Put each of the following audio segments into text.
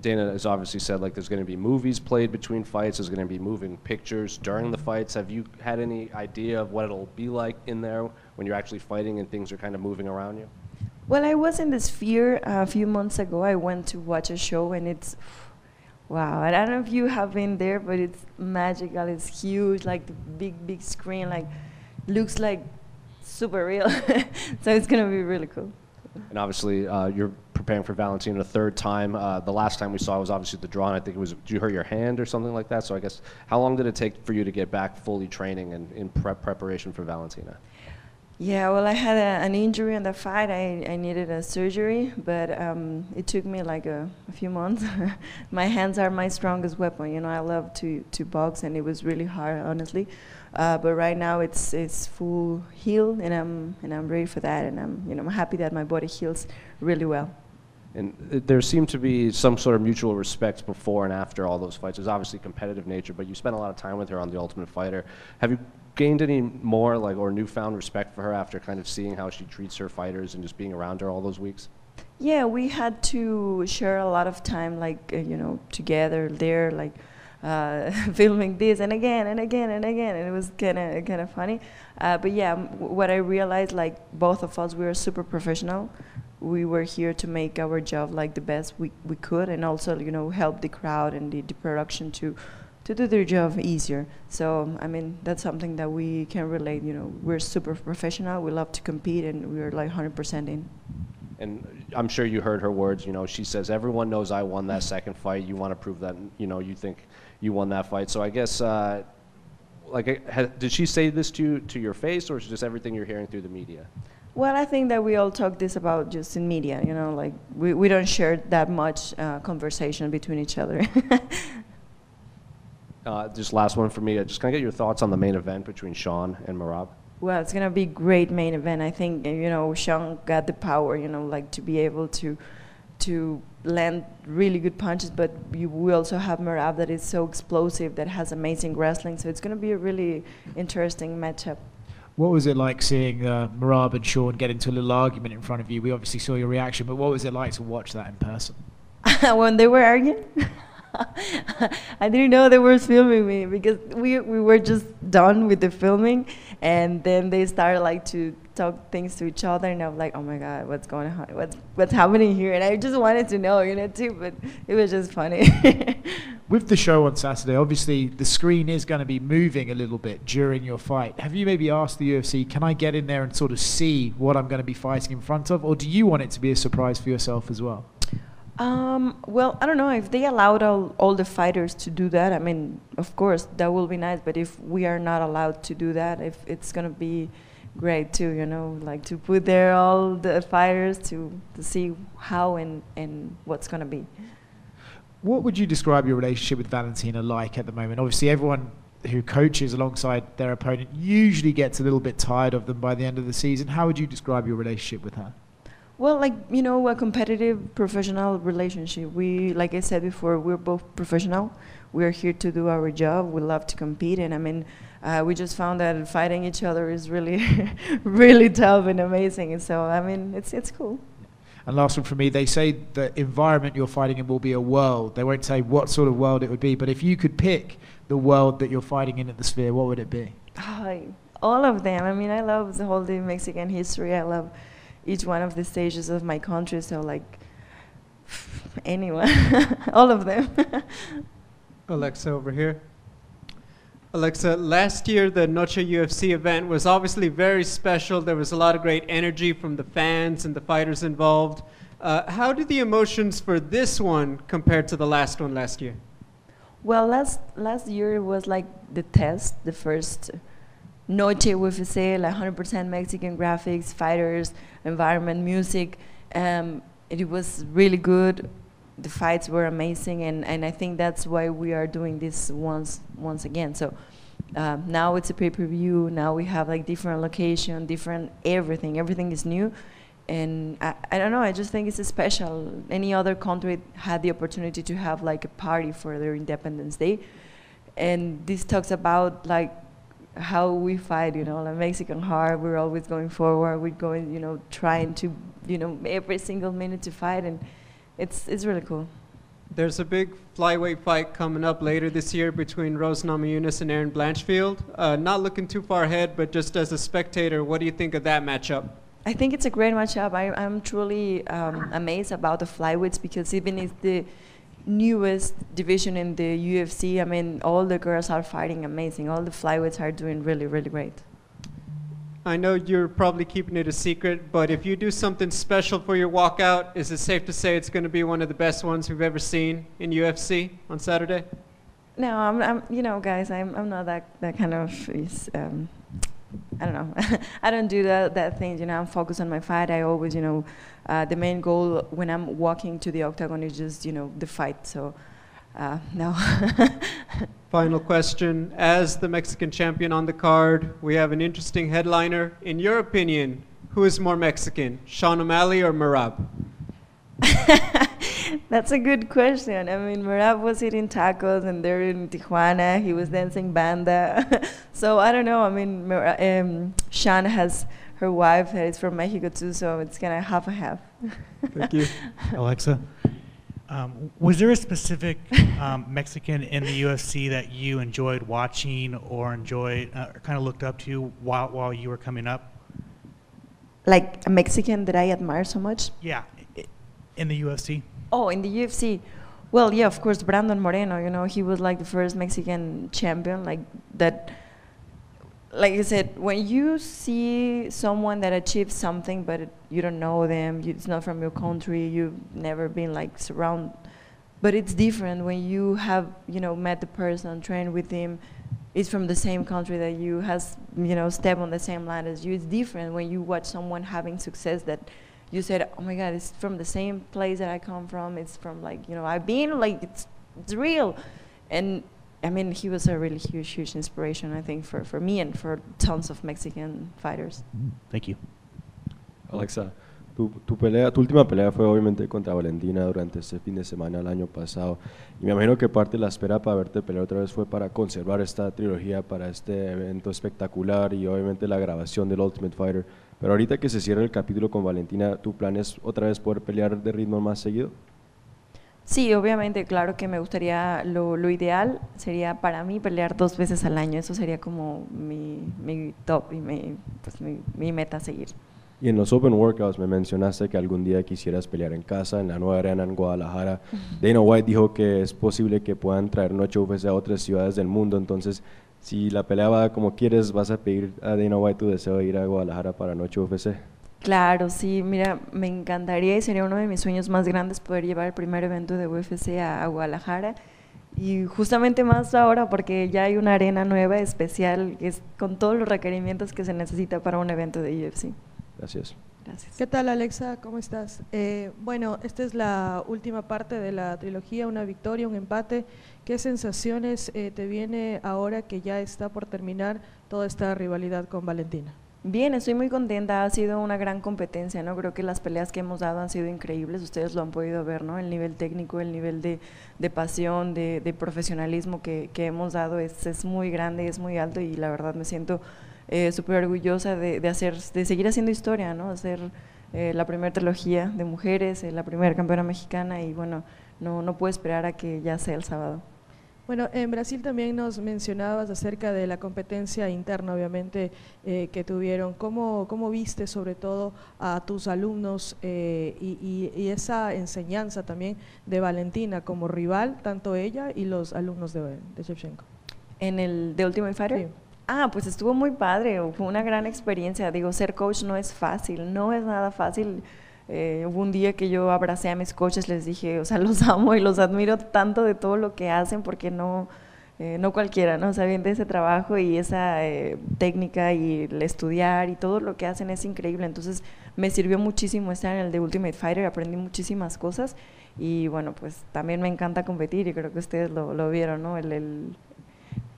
Dana has obviously said like there's going to be movies played between fights. There's going to be moving pictures during the fights. Have you had any idea of what it'll be like in there when you're actually fighting and things are kind of moving around you? Well, I was in the Sphere a few months ago. I went to watch a show, and it's, wow. I don't know if you have been there, but it's magical. It's huge, like the big screen, like looks like super real. So it's gonna be really cool. And obviously, you're preparing for Valentina a third time. The last time we saw was obviously the draw, and I think it was, did you hurt your hand or something like that? So I guess, how long did it take for you to get back fully training and in preparation for Valentina? Yeah, well, I had an injury in the fight. I needed a surgery, but it took me like a few months. My hands are my strongest weapon. You know, I love to box, and it was really hard, honestly. But right now it's full healed, and I'm ready for that, and I'm happy that my body heals really well. And there seemed to be some sort of mutual respect before and after all those fights. There's obviously competitive nature, but you spent a lot of time with her on The Ultimate Fighter. Have you gained any more or newfound respect for her after kind of seeing how she treats her fighters and just being around her all those weeks? Yeah, we had to share a lot of time, together there, filming this and again and again and again, and it was kind of funny. But yeah, what I realized, like both of us, we were super professional. We were here to make our job like the best we could, and also help the crowd and the production to do their job easier. So I mean, that's something that we can relate. We're super professional. We love to compete, and we're like 100% in. And I'm sure you heard her words. She says, "Everyone knows I won that second fight. You want to prove that. You think you won that fight." So I guess, did she say this to your face, or is it just everything you're hearing through the media? Well, I think that we all talk this about just in media. We don't share that much conversation between each other. Just last one for me. Just kind of get your thoughts on the main event between Sean and Merab. Well, it's gonna be a great main event. I think Sean got the power, to be able to land really good punches. But we also have Merab that is so explosive, that has amazing wrestling. So it's gonna be a really interesting matchup. What was it like seeing Merab and Sean get into a little argument in front of you? We obviously saw your reaction, but what was it like to watch that in person? When they were arguing? I didn't know they were filming me, because we were just done with the filming, and then they started to talk things to each other, and I'm like, oh my God, what's going on? What's happening here? And I just wanted to know, too, but it was just funny. With the show on Saturday, obviously the screen is going to be moving a little bit during your fight. Have you maybe asked the UFC, can I get in there and sort of see what I'm going to be fighting in front of, or do you want it to be a surprise for yourself as well? Well, I don't know if they allowed all the fighters to do that. I mean, of course, that will be nice. But if we are not allowed to do that, if it's gonna be great too, to put there all the fighters to see how and what's gonna be. What would you describe your relationship with Valentina like at the moment? Obviously, everyone who coaches alongside their opponent usually gets a little bit tired of them by the end of the season. How would you describe your relationship with her? Well, a competitive, professional relationship. Like I said before, we're both professional. We're here to do our job. We love to compete, and I mean, we just found that fighting each other is really, really tough and amazing. And so, I mean, it's cool. And last one from me, they say the environment you're fighting in will be a world. They won't say what sort of world it would be, but if you could pick the world that you're fighting in at the Sphere, what would it be? All of them. I mean, I love the whole Mexican history. I love each one of the stages of my country, so anyone, all of them. Alexa over here. Alexa, last year the Noche UFC event was obviously very special. There was a lot of great energy from the fans and the fighters involved. How do the emotions for this one compare to the last one last year? Well, last year was like the test, the first Noche UFC, 100% Mexican graphics, fighters, environment, music. It was really good. The fights were amazing, and I think that's why we are doing this once again. So now it's a pay-per-view. Now we have different location, different everything. Everything is new, and I don't know. I just think it's special. Any other country had the opportunity to have a party for their Independence Day, and this talks about how we fight, Mexican heart. We're always going forward. We're going, trying to, every single minute to fight, and it's really cool. There's a big flyweight fight coming up later this year between Rose Namajunas and Erin Blanchfield. Not looking too far ahead, but just as a spectator, what do you think of that matchup? I think it's a great matchup. I'm truly amazed about the flyweights because even it's the newest division in the UFC, I mean, all the girls are fighting amazing. All the flyweights are doing really, really great. I know you're probably keeping it a secret, but if you do something special for your walkout, is it safe to say it's going to be one of the best ones we've ever seen in UFC on Saturday? No, I'm you know, guys, I'm not that kind of, I don't know. I don't do that thing, you know, I'm focused on my fight. I always, you know, the main goal when I'm walking to the octagon is just, you know, the fight, so no. Final question. As the Mexican champion on the card, we have an interesting headliner. In your opinion, who is more Mexican, Sean O'Malley or Merab? That's a good question. I mean, Merab was eating tacos and they're in Tijuana. He was dancing banda. So I don't know. I mean, Sean has her wife that is from Mexico too, so it's kind of half a half. Thank you. Alexa, was there a specific Mexican in the UFC that you enjoyed watching or enjoyed, or kind of looked up to while you were coming up? Like a Mexican that I admire so much? Yeah, in the UFC. Oh, in the UFC. Well, yeah, of course, Brandon Moreno, you know, he was like the first Mexican champion, like that. Like I said, when you see someone that achieves something, but you don't know them, it's not from your country, you've never been like surrounded, but it's different when you have, you know, met the person, trained with him, it's from the same country that you, has, you know, step on the same line as you. It's different when you watch someone having success that you said, oh my God, it's from the same place that I come from, it's from like, you know, I've been like, it's real. And I mean, he was a really huge inspiration, I think, for me and for tons of Mexican fighters. Thank you. Alexa, tu última pelea fue obviamente contra Valentina durante este fin de semana el año pasado, y me imagino que parte de la espera para verte pelear otra vez fue para conservar esta trilogía para este evento espectacular y obviamente la grabación del Ultimate Fighter. Pero ahorita que se cierra el capítulo con Valentina, ¿tu plan es otra vez poder pelear de ritmo más seguido? Sí, obviamente, claro que me gustaría, lo ideal sería para mí pelear 2 veces al año, eso sería como mi top y mi meta a seguir. Y en los Open Workouts me mencionaste que algún día quisieras pelear en casa, en la nueva arena en Guadalajara. Dana White dijo que es posible que puedan traer Noche UFC a otras ciudades del mundo, entonces si la pelea va como quieres, ¿vas a pedir a Dana White tu deseo de ir a Guadalajara para Noche UFC? Claro, sí, mira, me encantaría y sería uno de mis sueños más grandes poder llevar el primer evento de UFC a Guadalajara, y justamente más ahora porque ya hay una arena nueva especial que es con todos los requerimientos que se necesita para un evento de UFC. Gracias. Gracias. ¿Qué tal, Alexa? ¿Cómo estás? Bueno, esta es la última parte de la trilogía, una victoria, un empate. ¿Qué sensaciones te viene ahora que ya está por terminar toda esta rivalidad con Valentina? Bien, estoy muy contenta, ha sido una gran competencia, ¿no? Creo que las peleas que hemos dado han sido increíbles, ustedes lo han podido ver, ¿no? El nivel técnico, el nivel de pasión, de profesionalismo que hemos dado es muy grande, es muy alto, y la verdad me siento súper orgullosa de seguir haciendo historia, ¿no? Hacer la primera trilogía de mujeres, la primera campeona mexicana, y bueno, no puedo esperar a que ya sea el sábado. Bueno, en Brasil también nos mencionabas acerca de la competencia interna, obviamente, que tuvieron. ¿Cómo viste sobre todo a tus alumnos y esa enseñanza también de Valentina como rival, tanto ella y los alumnos de Shevchenko? ¿En el de Ultimate Fighter? Sí. Pues estuvo muy padre, fue una gran experiencia. Digo, ser coach no es fácil, no es nada fácil. Hubo un día que yo abracé a mis coaches, les dije, o sea, los amo y los admiro tanto de todo lo que hacen, porque no cualquiera, ¿no? O sea, viene de ese trabajo y esa técnica y el estudiar y todo lo que hacen es increíble. Entonces me sirvió muchísimo estar en el de Ultimate Fighter, aprendí muchísimas cosas, y bueno, pues también me encanta competir y creo que ustedes lo vieron, ¿no?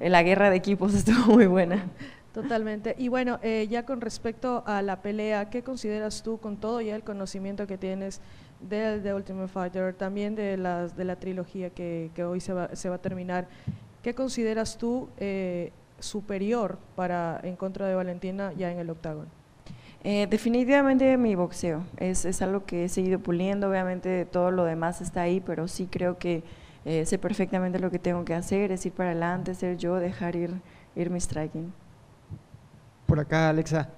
La guerra de equipos estuvo muy buena. Totalmente. Y bueno, ya con respecto a la pelea, ¿qué consideras tú, con todo ya el conocimiento que tienes del The Ultimate Fighter, también de la trilogía que hoy se va a terminar, qué consideras tú superior en contra de Valentina ya en el octágono? Definitivamente mi boxeo, es algo que he seguido puliendo, obviamente todo lo demás está ahí, pero sí creo que sé perfectamente lo que tengo que hacer, es ir para adelante, ser yo, dejar ir mi striking. Por acá, Alexa,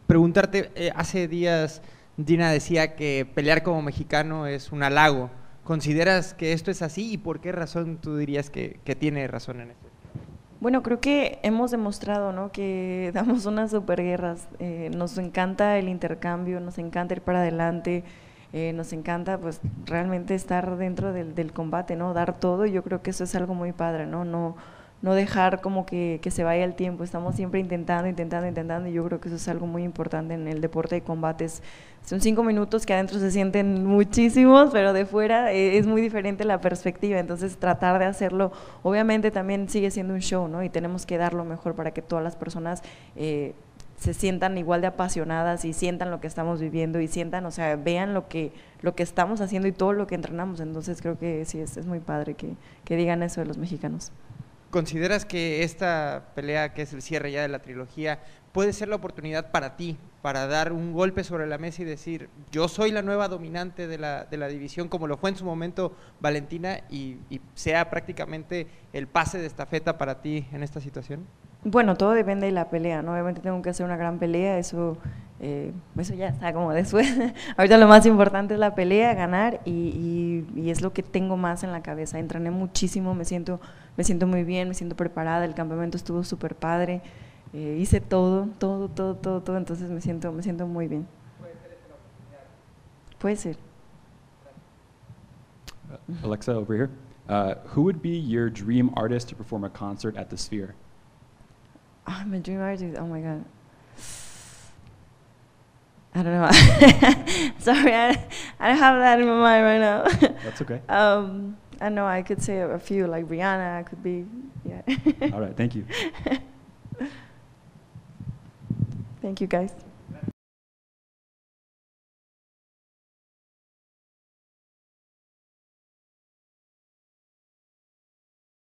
preguntarte, hace días Dina decía que pelear como mexicano es un halago. ¿Consideras que esto es así y por qué razón tú dirías que tiene razón en esto? Bueno, creo que hemos demostrado, ¿no?, que damos unas superguerras. Nos encanta el intercambio, nos encanta ir para adelante, nos encanta pues realmente estar dentro del combate, ¿no?, dar todo, y yo creo que eso es algo muy padre, ¿no? No dejar como que se vaya el tiempo, estamos siempre intentando, y yo creo que eso es algo muy importante en el deporte de combates. Son 5 minutos que adentro se sienten muchísimos, pero de fuera es muy diferente la perspectiva, entonces tratar de hacerlo, obviamente también sigue siendo un show, ¿no? Y tenemos que dar lo mejor para que todas las personas se sientan igual de apasionadas y sientan lo que estamos viviendo y sientan, o sea, vean lo que estamos haciendo y todo lo que entrenamos, entonces creo que sí, es muy padre que digan eso de los mexicanos. ¿Consideras que esta pelea, que es el cierre ya de la trilogía, puede ser la oportunidad para ti, para dar un golpe sobre la mesa y decir, yo soy la nueva dominante de la división, como lo fue en su momento Valentina, y sea prácticamente el pase de estafeta para ti en esta situación? Bueno, todo depende de la pelea, ¿no? Obviamente tengo que hacer una gran pelea, eso ya está como después. Ahorita lo más importante es la pelea, ganar, y es lo que tengo más en la cabeza. Entrené muchísimo, me siento muy bien, me siento preparada, el campamento estuvo súper padre, hice todo, entonces me siento muy bien. ¿Puede ser esta la oportunidad? Puede ser. Alexa, over here. Who would be your dream artist to perform a concert at the Sphere? Oh, my dream artist, oh my God. I don't know. Sorry, I don't have that in my mind right now. That's okay. I know I could say a few, like Rihanna, could be, yeah. All right, thank you. Thank you, guys.